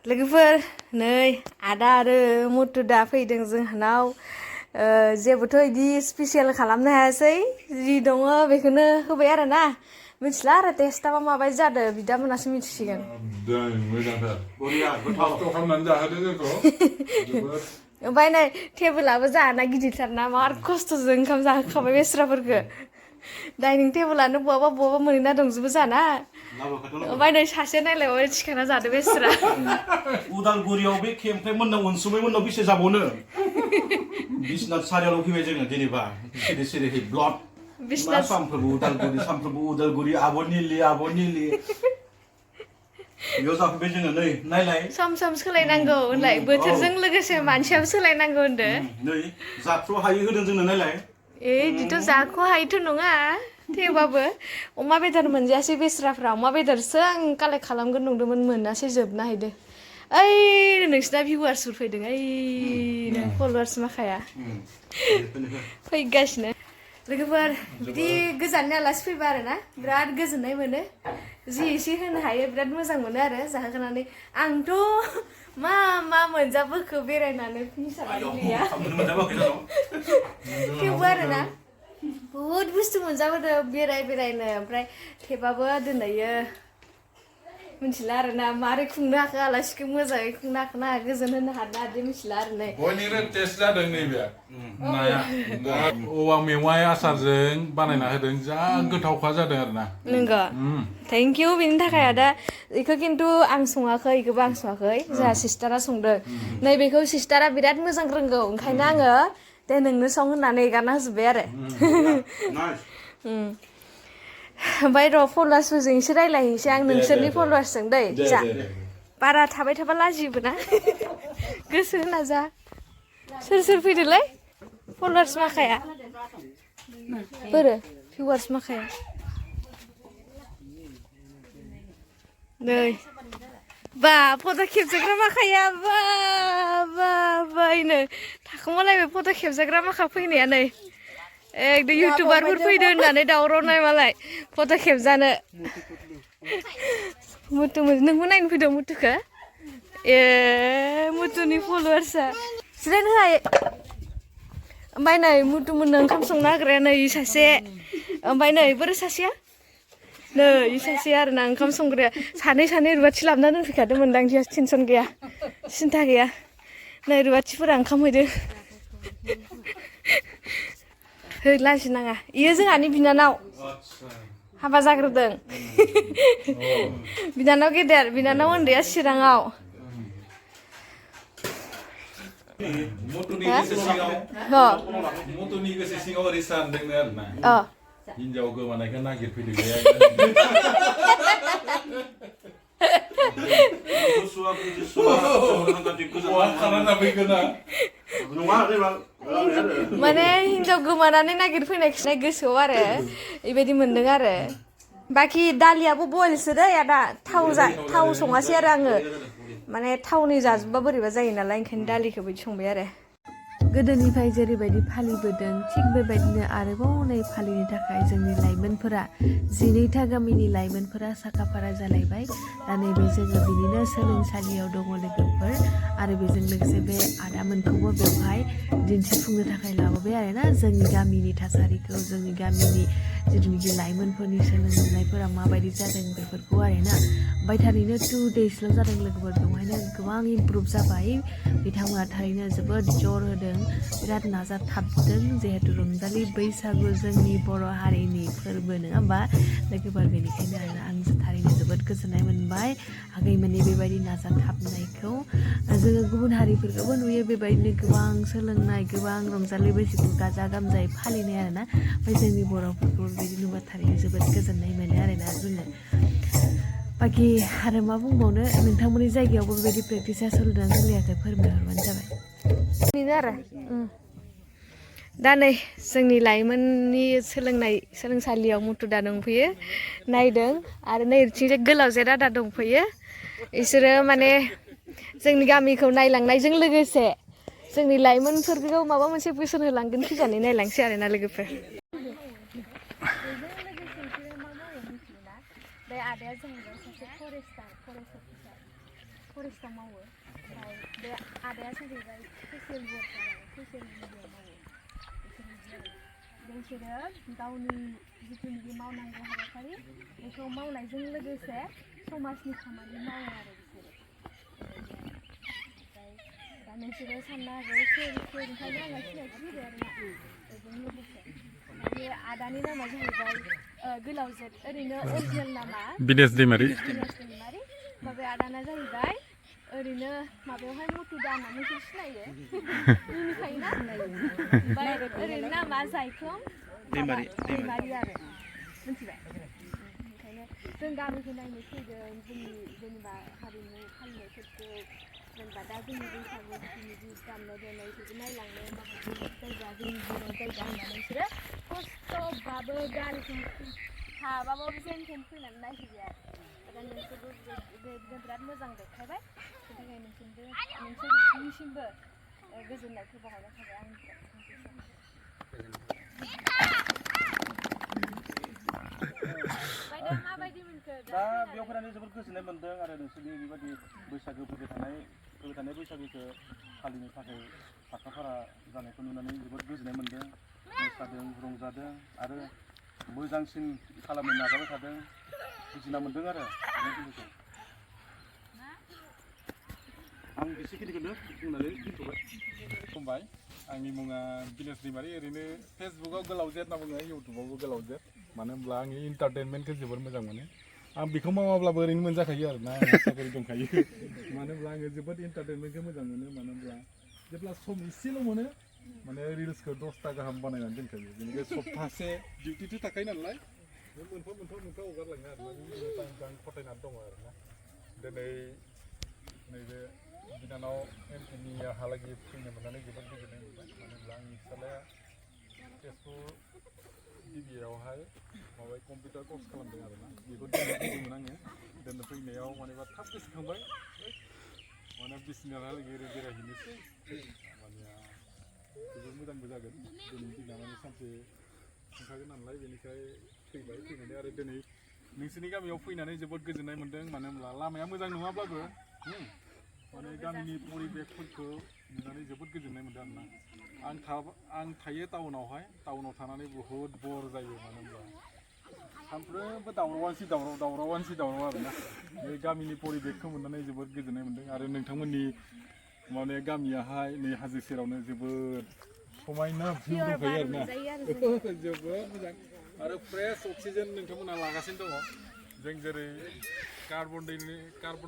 लोगोफोर नै आदा आरो मुथु दा फैदों जोंहानाव जेबोथ' इदि स्पेशल खालामनो हायासै जि दङ बेखौनो होबाय आरो ना मिथिला आरो टेस्टआ माबायदि जादों बिदामोनासो मिथिसिगोन मोजांथार बरिया गोथाव खालामनानै जाहोदो जोंखौ ओमफ्राय नै टेबोलाबो जाना गिदिरथारना मार खस्थ'जों ओंखाम जाहोखाबाय बेस्राफोरखौ डाइनिं टेबोलानो बहाबा बहाबा मोनैना दंजोबो जाना ओमफ्राय नै सासे नायलाय थिखाना जादो बेस्रा उदालगुरियाव बे खेमफ्राय मोननाव अनसुमै मोननाव बेसे जाबावनो बिसनाथ सारियावल' फैबाय जोङो जेनेबा सिरि सिरि ब्लड बिसनाथ सामफ्रोमबो उदालगुरि आब' निलि बेयाव जाफैबाय जोङो नै नायलाय सम सोलायनांगौ होनलाय बोथोरजों लोगोसे मानसियाबो सोलायनांगौ होनदो नै जाथ्र' हायै होदों जोंनो नायलाय बिदिथ' जाख' हायैथ' नङा थेवबाबो अमा बेदर मोनजायासै बेस्राफ्रा अमा बेदरसो आं कालेक्ट खालामगोन नंदोंमोन मोनासै जोबना हैदो ओइ नोंसिना भिउवार्सफोर फैदों ओइ फल'वार्स माखाया फैगासिनो लोगोफोर बिदि गोजाननि आलासि फैबा आरोना बिराद गोजोननाय मोनो जि एसे होनो हायो बिराद मोजां मोनो आरो जाहोनानै आंथ' मा मोनजाबोखो बेरायनानै हिसाबै गैया थेवबो आरोना बहुद बुस्थु मोनजाबोदों बेरायनो ओमफ्राय थेवबाबो दिनैयो मिथिला आरोना मारै खुंनो हाखो आलासिखौ मोजाङै खुंनो हाखो ना गोजोन होनो हादों आरो मिथिला आरो नै बयनिख्रुइ टेस्ट जादों नैबे नाया औवा मेवाइ आसारजों बानायना होदों जा गोथावखा जादों आरोना नंगौ थेंक इउ बेनि थाखाय आदा बेखौ खिन्थु आं सङाखै बेखौबो आं सङाखै जोंहा सिस्टारा संदों नैबेखौ सिस्टारा बिराद मोजां रोंगौ ओंखायनो आङो दे नोंनो सं होननानै एगारना होजोब्बाय आरो ओमफ्राय र' फल'वार्सफोरजों एसे रायज्लायहैनोसै आं नोंसोरनि फल'वार्सजों दै जा बारा थाबाय थाबा लाजियोबो ना गोसो होना जा सोर फैदोलै फल'वार्स माखाया बोरो भिउवार्स माखाया नै बा फट' खेबजाग्रा माखाया बायनो थाखोमालायबाय फट' खेबजाग्रा माखा फैनाया नै एकदम इउटुबारफोर फैदो होननानै दावराव नाय मालाय फट' खेबजानो मुथु नोंबो नायनो फैदों मुथुखौ मुथुनि फल'वार्सआ जिरायनो हाय ओमफ्राय नै मुथु मोननो ओंखाम संनो हाग्राया नै सासे ओमफ्राय नै बोरो सासेया नै सासे आरोना ओंखाम संग्राया सानै रुवाथि लाबोना दोनफैखादों मोनदां टेनसन गैया सिन्था गैया नै रुवाथिफोरा ओंखाम हैदो लाजिनाङा इयो जोंहानि बिनानाव हाबा जाग्रोदों बिनानाव गेदेर बिनानाव उन्दैया चिराङाव मुथुनि गोसो सिङाव ओरै सानदोंनो आरोना हिनजाव गोमानायखौ नागिरफैदों माने हिनजाव गोमानानै नागिरफैनाय गोसोआव आरो बेबायदि मोनदों आरो बाखि दालियाबो बयलसो दै आदा थाव सङासै आरो आङो माने थावनि जाजोबबा बोरैबा जायो नालाय ओंखायनो दालिखौ बिदि संबाय आरो गोदोनिफ्राय जेरैबायदि फालिबोदों थिग बेबायदिनो आरोबाव नै फालिनो थाखाय जोंनि लाइमोनफोरा 12था गामिनि लाइमोनफोरा साखाफारा जालायबाय दा नैबे जोङो बिनिनो सोलोंसालियाव दङ लोगोफोर आरो बेजों लोगोसे बे आदामोनखौबो बेवहाय दिन्थिफुंनो थाखाय लाबोबाय आरोना जोंनि गामिनि थासारिखौ जोंनि गामिनि जिथुनिखि लाइमोनफोरनि सोलोंनायफोरा माबायदि जादों बेफोरखौ आरोना ओमफ्राय थारैनो 2 daysल' जादों लोगोफोर बेवहायनो गोबां इमप्रुभ जाबाय बिथांमोना थारैनो जोबोद जर होदों बिराद नाजाथाबदों जिहेतु रंजालि बैसागु जोंनि बर' हारिनि फोरबो नङा होमबा लोगोफोर बेनिखायनो आरो आं थारैनो जोबोद गोजोननाय मोनबाय आगैमोननि बेबायदि नाजाथाबनायखौ जोङो गुबुन हारिफोरखौबो नुयो बेबायदिनो गोबां सोलोंनाय गोबां रंजालि बैसागु गाजा गोमजायै फालिनाय आरोना ओमफ्राय जोंनि बर'फोरखौ बेबायदि नुबा थारैनो जोबोद गोजोननाय मोनो आरोना जोङो बाखि आरो मा बुंबावनो नोंथांमोननि जायगायावबो बेबायदि प्रेक्टिसा सोलिदोंना सोलियाखै फोरमायहरबानो जाबाय बेनो आरो दा नै जोंनि लाइमोननि सोलोंसालियाव मुथु दा दंफैयो नायदों आरो नै ओरैथिंजाय गोलावजे दादा दंफैयो बिसोरो माने जोंनि गामिखौ नायलांनायजों लोगोसे जोंनि लाइमोनफोरखौ माबा मोनसे बोसोन होलांगोन खिजानि नायलांसै आरोना लोगोफोर आदाया जाहैबाय सासे फरेस्टार मावो ओमफ्राय बे आदाया जाहैबाय ससियेल वर्कार ससियेल मिडियायाव मावो बिसोरो गावनि जिथुनिखि मावनांगौ हाबाफारि बेखौ मावनायजों लोगोसे समाजनि खामानि मावो आरो बिसोरो ओमफ्राय दा नोंसोरो साननो हागौ सोर ओंखायनो आङो सिनायथि होबाय आरोना बेजों लोगोसे बे आदानि नामा जाहैबाय गोलावजेद ओरैनो अरिजिनेल नामा बिनेश दैमारि माबे आदाना जाहैबाय ओरैनो माबायावहाय मटु दा होनना नोंसोर सिनायो मिनिखायोना ओमफ्राय ओरैनो नामा जायख्लं दैमारि आरो मिथिबाय ओंखायनो जों गामिखौ नायनो फैदों जोंनि जेनेबा हारिमु फालिनायफोरखौ जेनेबा दा जोंनि बैसागु जिथुनिखि दामनाय देनायफोरखौ नायलांनो माखासे जायगा जोंनि बर' जायगा होननानै बिसोरो खस्थ'बाबो गारिजों थाबाबाबो जेन थेन फैनानै नायफैबाय आरो दा नोंसोरबो बिराद मोजां देखायबाय बेनि थाखाय नोंसोरनिसिमबो गोजोननायखौ बावहरनाय थाबाय आंनिफ्राय माबायदि मोनखो दा बेयाव फैनानै जोबोद गोजोननाय मोन्दों आरो नोंसोरनि बेबायदि बैसागो फैबाय थानाय बैसागोखौ फालिनो थाखाय साखाफारा जानायखौ नुनानै जोबोद गोजोननाय मोन्दों मोसादों रंजादों आरो मोजांसिन खालामनो नाजाबाय थादों बुजिना मोन्दों आरो आं बेसेखिनिखौनो बुंनानै दोनथ'बाय खुलुमबाय आंनि मुङा बिनेश दैमारि ओरैनो फेसबुकआव गोलावजेद होनना बुङो इउटुबावबो गोलावजेद मानो होनब्ला आंनि इन्टारटेनमेन्टखौ जोबोर मोजां मोनो आं बेखौ मावाब्लाबो ओरैनो मोनजाखायो आरोना साख्रि दंखायो मानो होनब्ला आङो जोबोद इन्टारटेनमेन्टखौ मोजां मोनो मानो होनब्ला जेब्ला सम एसेल' मोनो माने रिल्सखौ 10ता गाहाम बानायनानै दोनखायो बेनिखायनो सप्तासे डिउटिथ' थाखायो नालाय बे मोनफा हगारलाङो आरोना आं फथायनानै दङ आरोना दिनै नैबे बिनानाव एमपिनिहालागै फैनो मोननानै जोबोद गोजोननाय मोनबाय मानो होनब्ला आंनि फिसालाया तेजपुर गिबियावहाय माबा कम्पिउटार कर्स खालामदों आरोना बेखौ दोनदोंमोन आङो दोननो फैनायाव मानेबा थाब गोसोखांबाय माने बिसनाहालागै बेरायहैनोसै माने जोबोद मोजांबो जागोन दिनैनि दिना माने सानसे थांखागोन नालाय बेनिखाय फैनानै आरो दिनै नोंसोरनि गामियाव फैनानै जोबोद गोजोननाय मोन्दों मानो होनब्ला लामाया मोजां नङाब्लाबो माने गामिनि परिबेकफोरखौ नुनानै जोबोद गोजोननाय मोन्दों आरोना आं थायो टाउनाव थानानै बहुद बर जायो मानो होनब्ला सानफ्रोमबो दावरावानोसै आरोना बे गामिनि परिबेकखौ मोननानै जोबोद गोजोननाय मोन्दों आरो नोंथांमोननि माने गामियाहाय नै हाजो सेरावनो जोबोद समायना भिउ दंखायो आरोना जोबोद मोजां आरो फ्रेश अक्सिजेन नोंथांमोना लागासिनो दङ जों जेरै कार्बन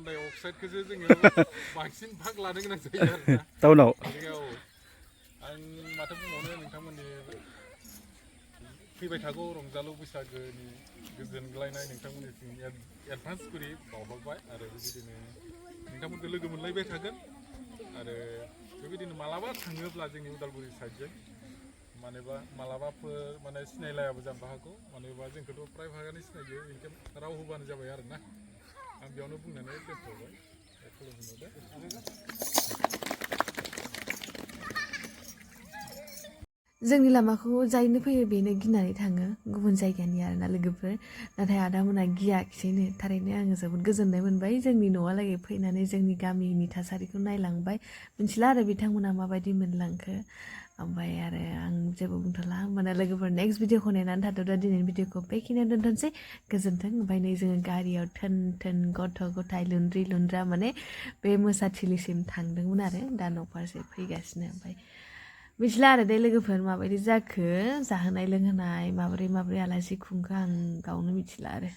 डाइ अक्साइडखौसो जोङो बांसिन भाग लानो गोनां जायो आरोना टाउनाव आं माथो बुंबावनो नोंथांमोननि फैबाय थागौ रंजालु बैसागोनि गोजोनग्लायनाय नोंथांमोननिसिम एडभान्स करि बावहरबाय आरो बेबायदिनो नोंथांमोनखौ लोगो मोनलायबाय थागोन आरो बेबायदिनो मालाबा थाङोब्ला जोंनि उदालगुरि साइडजों मालाबाफोर माने सिनायलायाबो जानो हागौ मानोबा जोंखौथ' प्राय भागानो सिनायो बेनिखायनो राव होबानो जाबाय आरोना आं बेयावनो बुंनानै दोनथ'बाय जोंनि लामाखौ जायनो फैयो बेनो गिनानै थाङो गुबुन जायगानि आरोना लोगोफोर नाथाय आदामोना गियाखिसैनो थारैनो आङो जोबोद गोजोननाय मोनबाय जोंनि न'आलागै फैनानै जोंनि गामिनि थासारिखौ नायलांबाय मिथिला आरो बिथांमोना माबायदि मोनलांखो ओमफ्राय आरो आं जेबो बुंथ'ला होमबाना लोगोफोर नेक्स्ट भिडिअखौ नेनानै थाथ'दो दिनैनि भिडिअखौ बेखिनियाव दोनथ'नोसै गोजोन्थों ओमफ्राय नै जोङो गारियाव थोन गथ' गथाय लुन्द्रि लुन्द्रा माने बे मोसाथिलिसिम थांदोंमोन आरो दा न'फारसे फैगासिनो ओमफ्राय मिथिला आरो दे लोगोफोर माबायदि जाखो जाहोनाय लोंहोनाय माबोरै आलासि खुंखो आं गावनो मिथिला आरो